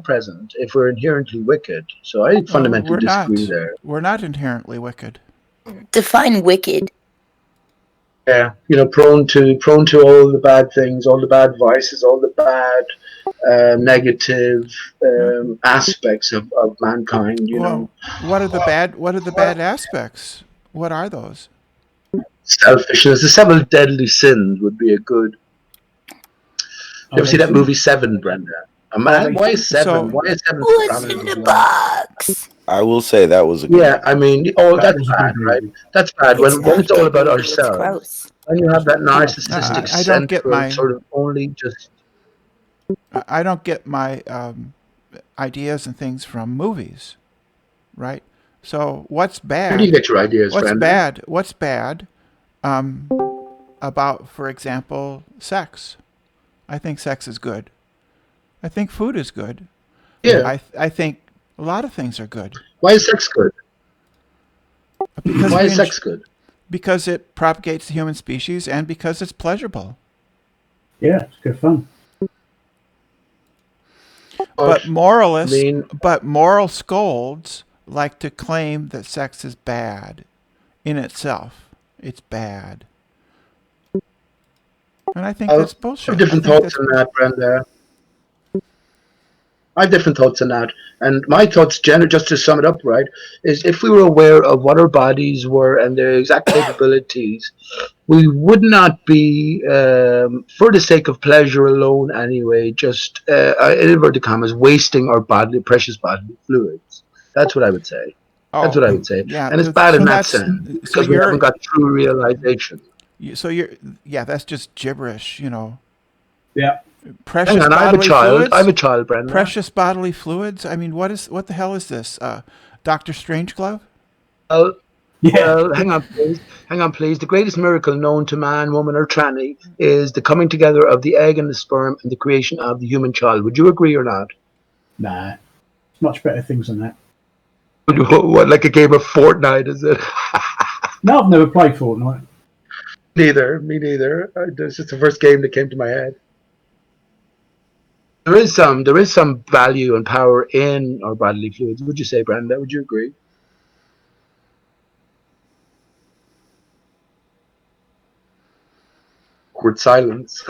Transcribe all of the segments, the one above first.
present if we're inherently wicked. So I fundamentally disagree there. We're not inherently wicked. Define wicked. Yeah, prone to all the bad things, all the bad vices, all the bad negative aspects of mankind. Well, what are the bad aspects? What are those? Selfishness. The 7 deadly sins would be a good. You ever see that movie Seven, Brenda? Man, why is 7? Why is 7? What's in the box? I will say that was a good. Yeah, I mean, that's bad, right? That's bad when it's all about ourselves. When you have that narcissistic sort of only just. I don't get my ideas and things from movies, right? So what's bad? Where do you get your ideas, Brandon? What's bad about, for example, sex? I think sex is good. I think food is good. Yeah. I think a lot of things are good. Why is sex good? Why is sex good? Because it propagates the human species and because it's pleasurable. Yeah, it's good fun. But moral scolds like to claim that sex is bad in itself. It's bad. And I think that's bullshit. I have different thoughts on that, Brenda. I have different thoughts on that. And my thoughts, just to sum it up, right, is if we were aware of what our bodies were and their exact capabilities, we would not be, for the sake of pleasure alone anyway, just, in inverted commas, wasting our precious bodily fluids. That's what I would say. That's what I would say. Yeah, and it's bad in that sense, because we haven't got true realization. That's just gibberish, Yeah. Precious Hang on, I have a child, Brenda. Precious bodily fluids? I mean, what the hell is this? Dr. Strangeglove? Well, hang on, please. The greatest miracle known to man, woman, or tranny is the coming together of the egg and the sperm and the creation of the human child. Would you agree or not? Nah. Much better things than that. What, like a game of Fortnite, is it? No, I've never played Fortnite. Me neither. It's just the first game that came to my head. There is some value and power in our bodily fluids. Would you say, Brenda? Would you agree? Awkward silence.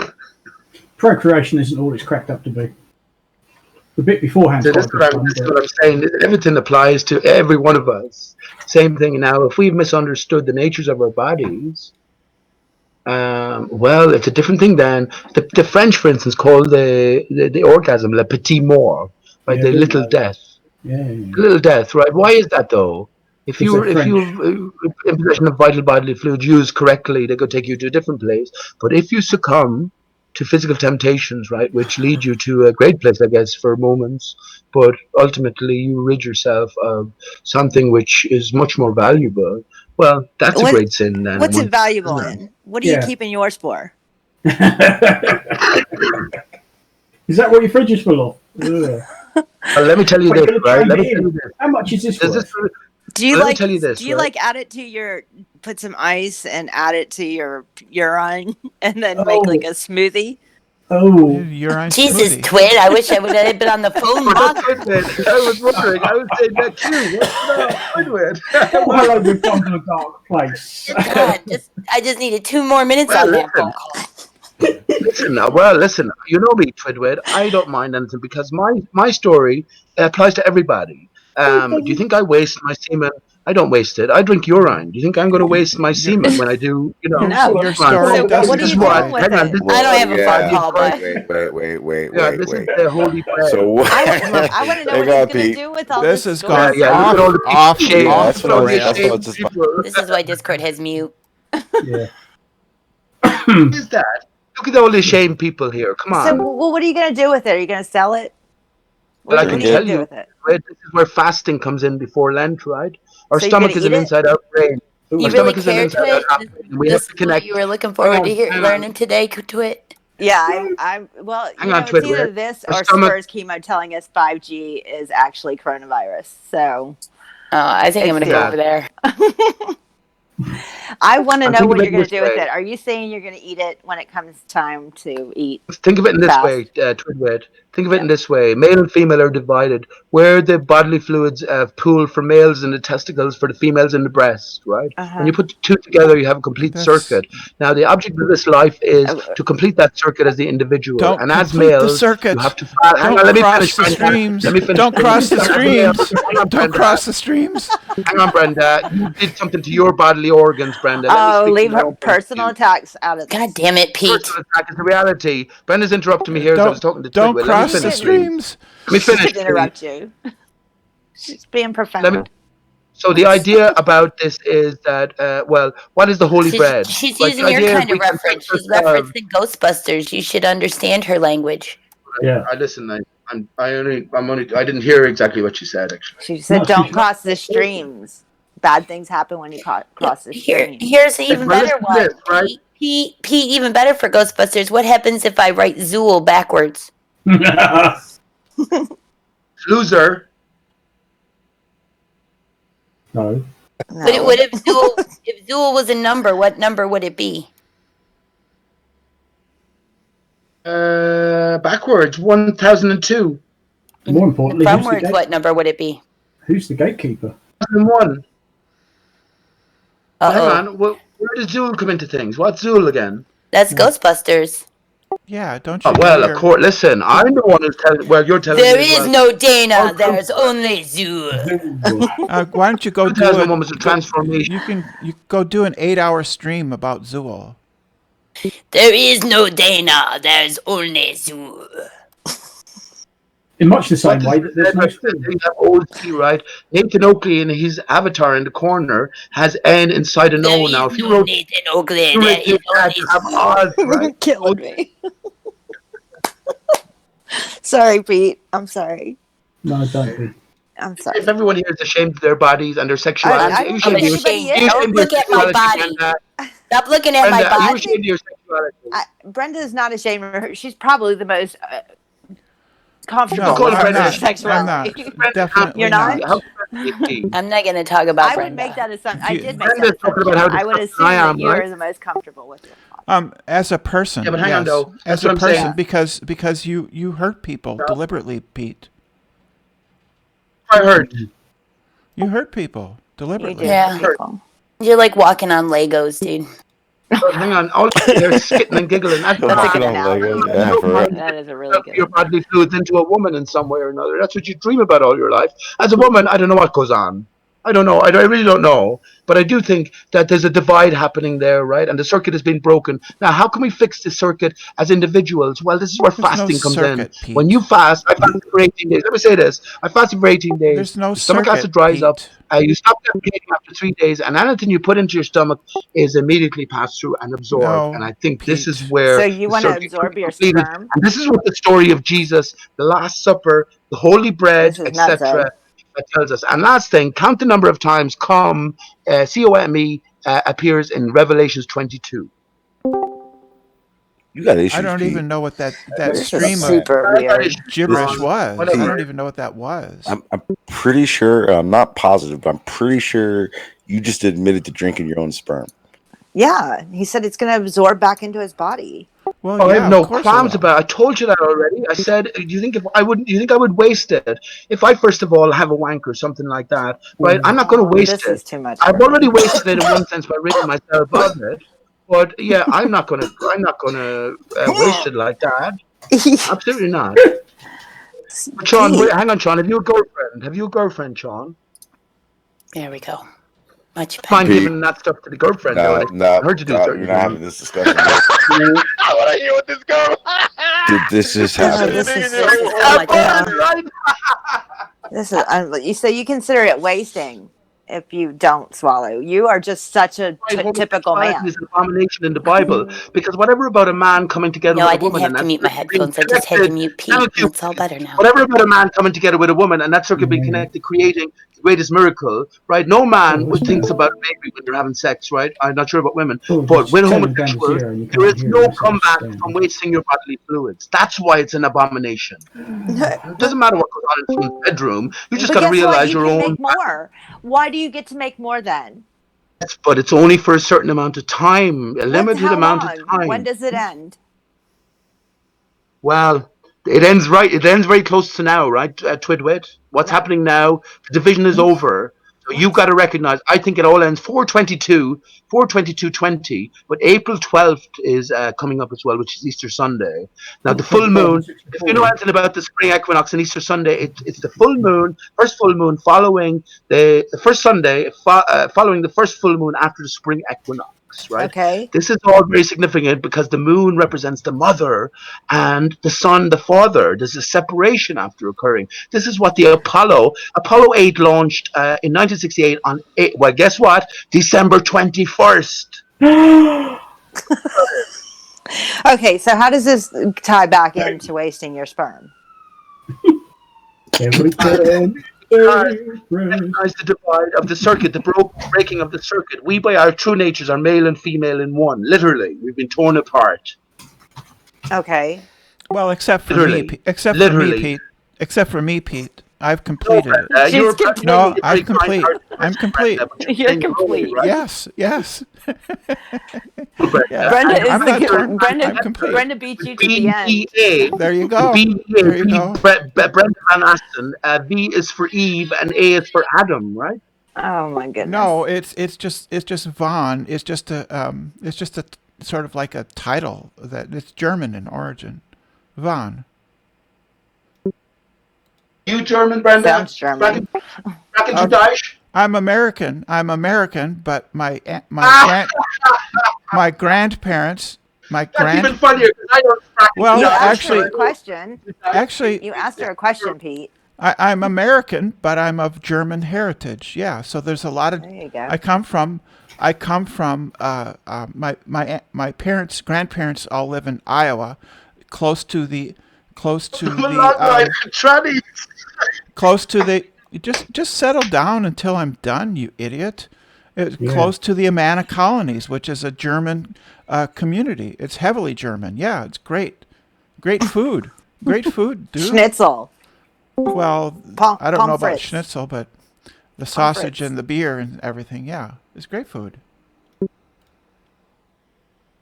Procreation isn't all it's cracked up to be. The bit beforehand. So that's what I'm saying. Everything applies to every one of us. Same thing now. If we've misunderstood the natures of our bodies, well, it's a different thing than the French, for instance, call the orgasm le petit mort, right? The little death. Yeah. Little death, right? Why is that though? If you're in possession of vital bodily fluids used correctly, they could take you to a different place. But if you succumb to physical temptations, right, which lead you to a great place, I guess, for moments, but ultimately you rid yourself of something which is much more valuable. Well, that's a great sin. Then. What's it valuable in? What are you keeping yours for? Is that what your fridge is full of? Well, let me tell you this, right? Let me tell you this. How much is this worth? Do you add it to your, put some ice and add it to your urine and then make like a smoothie? Oh, urine Jesus, smoothie. Twit! I wish I would have been on the phone. I was wondering. I was saying that too. Well, we've gone to a dark place. God, I just needed 2 more minutes on that phone call. Listen. You know me, Twidwed. I don't mind anything because my story applies to everybody. Do you think I waste my semen? I don't waste it. I drink urine. Do you think I'm going to waste my semen when I do? No. Your story doesn't. What are you doing with it? I don't have a phone call, but wait. This is the holy prayer. So what? I want to know what he's going to do with all this. This has gone off the rails. This is why Discord has mute. Yeah. What is that? Look at all the shame people here. Come on. So, well, what are you going to do with it? Are you going to sell it? Well, I can tell you, this is where fasting comes in before Lent, right? Our stomach is an inside-out brain. You really care, Twit? This is what you were looking forward to learning today, Twit? Yeah, I'm well, it's either this or Spurs Chemo telling us 5G is actually coronavirus. So I think I'm going to go over there. I want to know what Think of you're it going to this do with way. it. Are you saying you're going to eat it when it comes time to eat? Think of it in this fast? way, Twidwit. Think of it in this way. Male and female are divided. Where the bodily fluids pool for males in the testicles, for the females in the breast, right? When you put the two together, you have a complete circuit. Now, the object of this life is to complete that circuit as the individual. Don't And as complete the males, circuit. you have to... Hang on, let me finish, Cross the Brenda. streams. Let me finish. Don't cross the As males, streams. hang on, Don't Brenda. cross the streams. Hang on, Brenda. You did something to your bodily organs, Brenda. Let me Oh, speak leave from my her own point of personal view. attacks out of this. God damn it, Pete. Personal attack is the reality. Brenda's interrupting me here as I was talking to Don't Twidwit. Let me cross the finish, please. streams. Let me She finish, didn't interrupt you. She's being profound. So the idea about this is that, well, what is the holy bread? She's Like, using the your idea is kind of we can reference. fix She's ourselves. referencing Ghostbusters. You should understand her language. Yeah. I listen. I didn't hear exactly what she said. Actually, She said, "Don't cross the streams. Bad things happen when you cross the stream." Here's an even better one. This, right? Pete, even better for Ghostbusters. What happens if I write Zool backwards? Loser. No. But what if Zool was a number? What number would it be? Backwards, 1002. More importantly, Frontwards, what number would it be? Who's the gatekeeper? 1001. Uh-oh. Hang on. Where does Zool come into things? What's Zool again? That's Ghostbusters. Yeah, don't you? Oh, well, of course. Listen, I'm the one who's telling. Well, you're telling There me. is no Dana. There's only Zool. Why don't you go do 2001 was a transformation. You go do an 8-hour stream about Zool. There is no Dana. There's only Zool. In much the same way that there's no stream. You have old T, right? Nathan Oakley in his avatar in the corner has N inside an O now. If you wrote Nathan Oakley, you there wrote is that, you have Oz, right? Killing me. Sorry, Pete. I'm sorry. No, don't be. I'm sorry. If everyone here is ashamed of their bodies and their sexuality, I you don't should think be anybody ashamed. is. Don't look at my body. Stop looking at my Brenda, are you body. ashamed of your sexuality? Brenda's not ashamed of her. She's probably the most comfortable No, with I'm her not. sexuality. I'm not. Definitely You're not? How can I'm not going to talk about I Brenda. would make that assumption. I You- did make Brenda's that talking assumption. about how I would disgusting assume I that am, you are right? the most comfortable with it. As a person, Yeah, but hang on, yes. though. As That's a what I'm person, saying. because you hurt people deliberately, Pete. I heard. You hurt people You deliberately. do. Yeah. People. You're like walking on Legos, dude. Hang on. All they're skitting and giggling. That's That's a Walking good on analogy. Legos. Yeah, for real. That is a really good your one. bodily fluids into a woman in some way or another. That's what you dream about all your life. As a woman, I don't know what goes on. I don't know. I really don't know. But I do think that there's a divide happening there, right? And the circuit has been broken. Now, how can we fix the circuit as individuals? Well, this is where There's no fasting comes in. circuit, Pete. When you fast, I fasted for 18 days. Let me say this. I fasted for 18 days. There's no Your stomach acid circuit, dries up. Pete. You stop defecating after 3 days, and anything you put into your stomach is immediately passed through and absorbed. No, And I think this is Pete. where So you the want to circuit absorb your completed. sperm? And this is what the story of Jesus, the Last Supper, the Holy Bread, This is nuts, etc., tells us. And last thing, count the number of times come, C-O-M-E, appears in Revelations 22. You got issues. I don't Pete. even know what that This stream is of super weird. gibberish was. Whatever. I don't even know what that was. I'm pretty sure. I'm not positive, but I'm pretty sure you just admitted to drinking your own sperm. Yeah, he said it's going to absorb back into his body. Well, Oh, I yeah, have no of course qualms it will. about it. I told you that already. I said, do you think I would waste it if I first of all have a wank or something like that? Right? I'm not going to waste This it. is too much. I've for already me. wasted it in one sense by ridding myself of it. But yeah, I'm not gonna waste it like that. Absolutely not. But Sean, wait, hang on, Sean. Have you a girlfriend, Sean? There we go. Much Mind better. Pete. giving that stuff to the girlfriend? No, though. I heard you do you're certain not having things. this discussion. Yet. What are you with this girl? Did this just Oh, happen? this is so Have much fun, fun. right? This is you. So you consider it wasting if you don't swallow. You are just such a typical man. Is an abomination in the Bible because whatever about a man coming together No, with I a didn't woman have and to that mute my circuit being headphones. I just had to connected, mute Pete. thank you. It's all better now. Whatever about a man coming together with a woman and that circuit being connected, creating the greatest miracle, right? No man would think about maybe when they're having sex, right? I'm not sure about women, but with homosexuals, there is no comeback from wasting your bodily fluids. That's why it's an abomination. It doesn't matter what goes on in someone's bedroom. You just got to realize you your can own. make more. Why do you get to make more then? but it's only for a certain amount of time, a limited How amount long? of time. When does it end? Well, it ends very close to now, right, Twidwit? What's happening now? The division is over. So you've got to recognize, I think it all ends 4/22/20, but April 12th is coming up as well, which is Easter Sunday. Now, the full moon, if you know anything about the spring equinox and Easter Sunday, it's the full moon, first full moon following the first Sunday, following the first full moon after the spring equinox. Right. Okay. This is all very significant because the moon represents the mother and the sun, the father. There's a separation after occurring. This is what the Apollo 8 launched in 1968 on well, guess what? December 21st. Okay, so how does this tie back into wasting your sperm? Recognize the divide of the circuit, the breaking of the circuit. We, by our true natures, are male and female in one. Literally, we've been torn apart. Okay. Well, except for Literally. me, Pete. Except for me, Pete. I've completed it. You're No, I'm complete. I'm complete. You're complete. Right? Yes. Brenda beat you to the end. There you go. Brenda Van Asten. V is for Eve and A is for Adam, right? Oh my goodness. No, it's just Von. It's just a sort of like a title that it's German in origin. Von. You German, Brenda? Sounds German. I'm American, but my grandparents, That's even funnier because I don't. Well, you actually, asked her a question. You asked her a question, Pete. I'm American, but I'm of German heritage. Yeah, so there's a lot of. There you go. I come from. My grandparents all live in Iowa, close to the. Just settle down until I'm done, you idiot. It's close to the Amana colonies, which is a German community. It's heavily German. Yeah, it's great. Great food. Great food, dude. Schnitzel. Well, I don't know about schnitzel, but the sausage and the beer and everything, yeah, it's great food.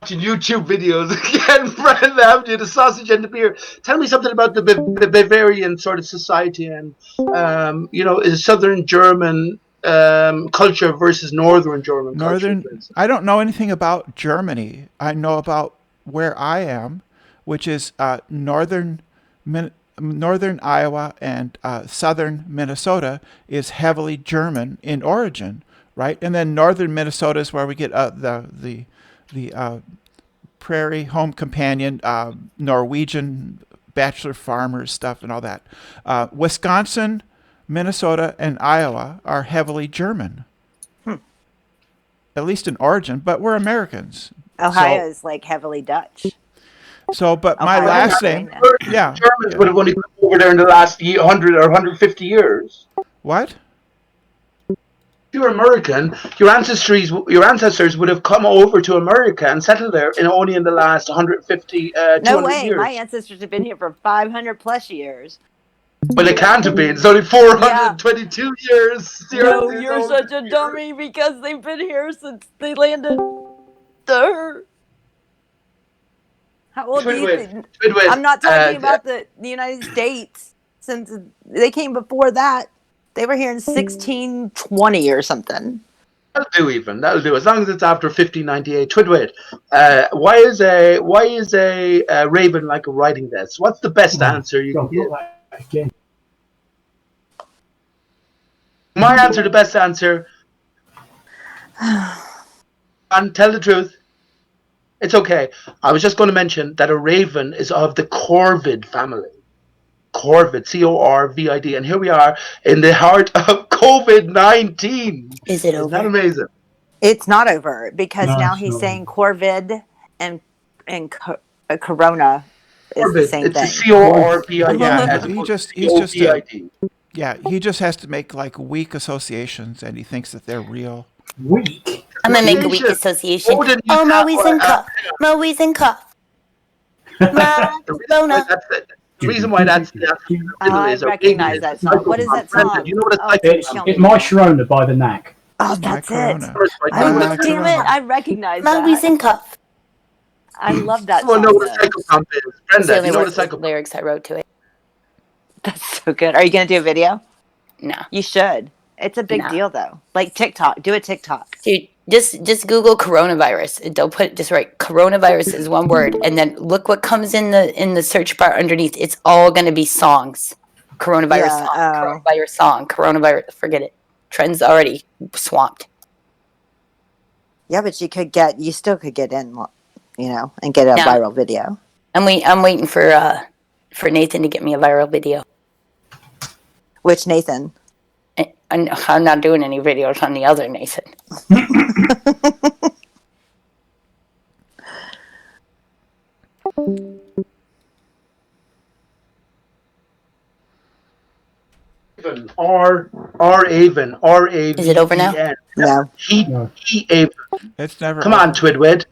Watching YouTube videos again, Brenda, after the sausage and the beer. Tell me something about the Bavarian sort of society and, Southern German culture versus Northern German culture. I don't know anything about Germany. I know about where I am, which is northern Iowa and southern Minnesota is heavily German in origin, right? And then northern Minnesota is where we get the prairie home companion, Norwegian bachelor farmers stuff and all that. Wisconsin, Minnesota, and Iowa are heavily German, at least in origin, but we're Americans. Ohio is like heavily Dutch. So, but my last name, Germans would have only come over there in the last 100 or 150 years. What? If you're American, your ancestors would have come over to America and settled there only in the last 150, 200 No way. years. My ancestors have been here for 500 plus years. Well, it can't have been. It's only 422 years. No, you're such a dummy because they've been here since they landed there. How old do you think? I'm not talking about the United States. Since they came before that, they were here in 1620 or something. That'll do. As long as it's after 1598. Twidwit, why is a raven like a writing desk? What's the best answer you can give? My answer, the best answer. And tell the truth. It's okay. I was just going to mention that a raven is of the corvid family. Corvid, Corvid, and here we are in the heart of COVID-19. Is it over? Isn't that amazing? It's not over because now he's saying corvid and corona is the same thing. It's Corvid. He just has to make like weak associations, and he thinks that they're real. Weak. I'm gonna make a weak association. Oh, Moe's and cough. Moe's and cough. Barcelona. The reason why that's I recognize that song. What is that song? You know what it's like? It's My Sharona by the Knack. Oh, It's my that's it. Corona. Damn it! I recognize Mommy's that. in cuff. I love that Well, song. know what a Though. psychopath is. That's the Brenda, only you know what a words, psychopath lyrics I wrote to it. That's so good. Are you gonna do a video? No. You should. It's a big deal though. Like TikTok. Do a TikTok. Dude, just Google coronavirus. Don't put just right. Coronavirus is one word, and then look what comes in the search bar underneath. It's all gonna be songs. Coronavirus song. Coronavirus song. Coronavirus. Forget it. Trends already swamped. Yeah, but you still could get in, and get a viral video. I'm waiting for Nathan to get me a viral video. Which Nathan? I'm not doing any videos on the other Nathan. Raven, R-A-V-E-N. Is it over now? No. He-Aven. It's never. Come over. on, Twidwid.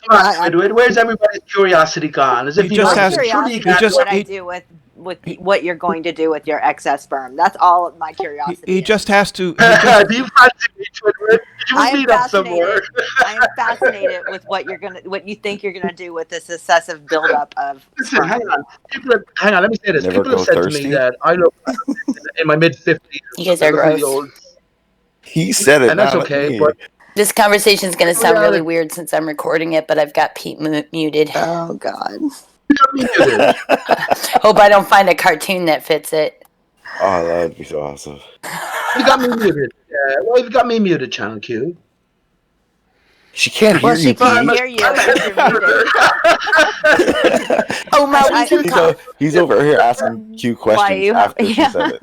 Come on, Twidwid. Where's everybody's curiosity gone? As if you know Curiosity surely you is can what I do with what you're going to do with your excess sperm. That's all my curiosity. He just has to. Do you fancy me, Twidwid? Did you meet up somewhere? I am fascinated with what you think you're gonna do with this excessive buildup of. Listen, hang on. Hang on. Let me say this. Never People have go said thirsty? to me that I look in my mid-50s. You guys are gross. Old. He said it, And that's not okay. me. But This conversation is going to sound really weird since I'm recording it, but I've got Pete muted. Oh God. Hope I don't find a cartoon that fits it. Oh, that would be so awesome. you got me muted. Well, you've got me muted, Channel Q. She can't hear Well, she you, can't Pete. hear you because you're muted. Oh my! He's over here asking Q questions after she said it.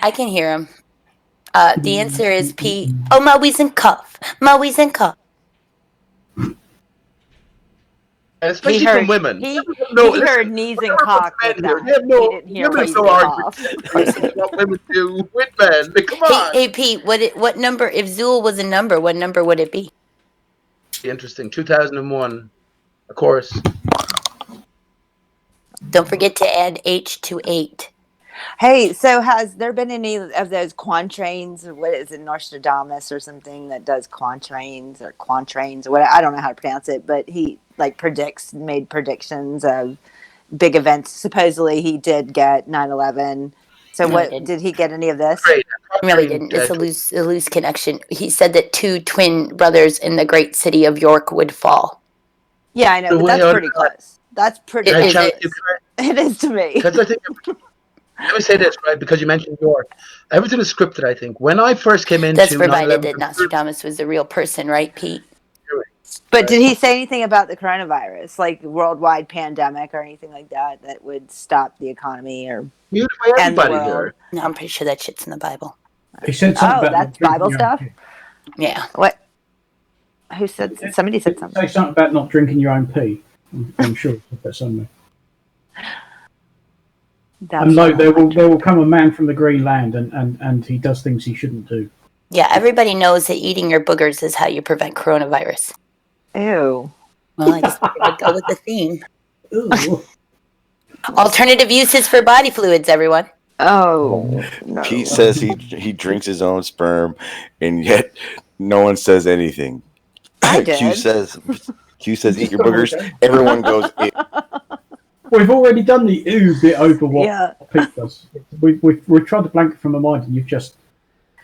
I can hear him. The answer is Pete. Oh, Maui's in cuff. Maui's in cuff. Especially from women. He heard knees and cock with that. They have no, he didn't hear women Maui's no in argument. cough. What women do with men. Come on. Hey Pete, what number? If Zool was a number, what number would it be? Interesting. 2001, of course. Don't forget to add H to 8. Hey, so has there been any of those quatrains, or what is it, Nostradamus or something that does quatrains or what? I don't know how to pronounce it, but he made predictions of big events. Supposedly he did get 9/11. So No, what did he get any of this? Great. No, he didn't. It's a loose connection. He said that 2 twin brothers in the great city of York would fall. Yeah, I know, but that's pretty close. That's pretty close. It is to me. Because I think, let me say this, right? Because you mentioned York. Everything is scripted, I think. When I first came into That's provided that Nostradamus was a real person, right, Pete? But did he say anything about the coronavirus, like worldwide pandemic or anything like that, that would stop the economy or end the world? No, I'm pretty sure that shit's in the Bible. He said something about that's Bible stuff? Yeah. What? Who said? Somebody said something. Say something about not drinking your own pee. I'm sure that's somewhere. And like there will come a man from the green land and he does things he shouldn't do. Yeah, everybody knows that eating your boogers is how you prevent coronavirus. Ew. Well, I just would go with the theme. Ooh. Alternative uses for body fluids, everyone. Oh, no. Pete says he drinks his own sperm, and yet no one says anything. I did. Q says eat your boogers. Everyone goes ew. We've already done the ooh bit over what Pete does. We've tried to blank it from my mind, and you've just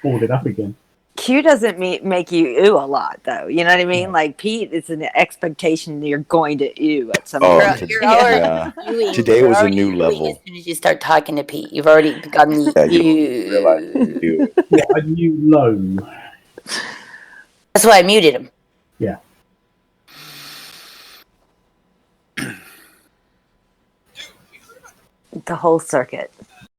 brought it up again. Q doesn't make you ooh a lot, though. You know what I mean? Yeah. Like Pete, it's an expectation that you're going to ooh at some point. Today was a new level. As soon as you start talking to Pete, you've already begun the a new low. That's why I muted him. Yeah. The whole circuit.